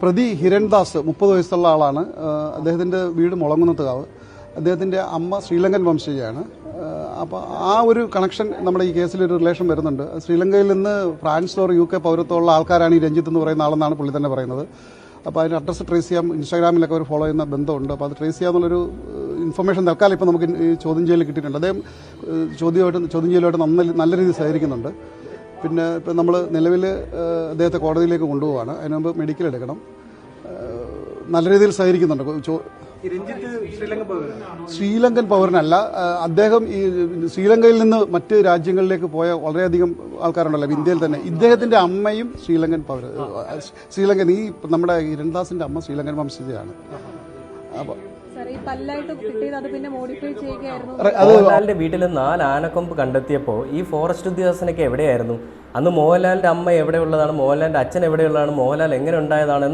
പ്രതി ഹിരൺദാസ് 30 വയസ്സുള്ള ആളാണ്. അദ്ദേഹത്തിൻ്റെ വീട് മുളങ്ങുന്നത്തുകാവ്. അദ്ദേഹത്തിൻ്റെ അമ്മ ശ്രീലങ്കൻ വംശജയാണ്. അപ്പോൾ ആ ഒരു കണക്ഷൻ നമ്മുടെ ഈ കേസിലൊരു റിലേഷൻ വരുന്നുണ്ട്. ശ്രീലങ്കയിൽ നിന്ന് ഫ്രാൻസ് ഓർ UK പൗരത്വമുള്ള ആൾക്കാരാണ് ഈ രഞ്ജിത്ത് എന്ന് പറയുന്ന ആളെന്നാണ് പുള്ളി തന്നെ പറയുന്നത്. അപ്പോൾ അതിൻ്റെ അഡ്രസ്സ് ട്രേസ് ചെയ്യാം. ഇൻസ്റ്റാഗ്രാമിലൊക്കെ അവർ ഫോളോ ചെയ്യുന്ന ബന്ധമുണ്ട്. അപ്പോൾ അത് ട്രേസ് ചെയ്യാമെന്നുള്ളൊരു ഇൻഫർമേഷൻ തൽക്കാലം ഇപ്പോൾ നമുക്ക് ഈ ചോദ്യം ചെയ്യലിൽ കിട്ടിയിട്ടുണ്ട്. അദ്ദേഹം ചോദ്യം ചെയ്യലുമായിട്ട് നല്ല രീതിയിൽ സഹകരിക്കുന്നുണ്ട്. പിന്നെ ഇപ്പം നമ്മൾ നിലവിൽ അദ്ദേഹത്തെ കോടതിയിലേക്ക് കൊണ്ടുപോവാണ്. അതിന് മുമ്പ് മെഡിക്കൽ എടുക്കണം. നല്ല രീതിയിൽ സഹകരിക്കുന്നുണ്ട്. ശ്രീലങ്കൻ പൗരനല്ല അദ്ദേഹം. ഈ ശ്രീലങ്കയിൽ നിന്ന് മറ്റ് രാജ്യങ്ങളിലേക്ക് പോയ വളരെയധികം ആൾക്കാരുണ്ടല്ലോ ഇന്ത്യയിൽ തന്നെ. ഇദ്ദേഹത്തിന്റെ അമ്മയും ശ്രീലങ്കൻ ശ്രീലങ്കൻ ഈ നമ്മുടെ ഹിരൺദാസിന്റെ അമ്മ ശ്രീലങ്കൻ വംശജയാണ്. അപ്പോൾ മോഹൻലാലിന്റെ വീട്ടിൽ 4 ആനക്കൊമ്പ് കണ്ടെത്തിയപ്പോൾ ഈ ഫോറസ്റ്റ് ഉദ്യോഗസ്ഥനൊക്കെ എവിടെയായിരുന്നു? അന്ന് മോഹൻലാലിന്റെ അമ്മ എവിടെയുള്ളതാണ്, മോഹൻലാലിന്റെ അച്ഛൻ എവിടെയുള്ളതാണ്, മോഹൻലാൽ എങ്ങനെ ഉണ്ടായതാണ്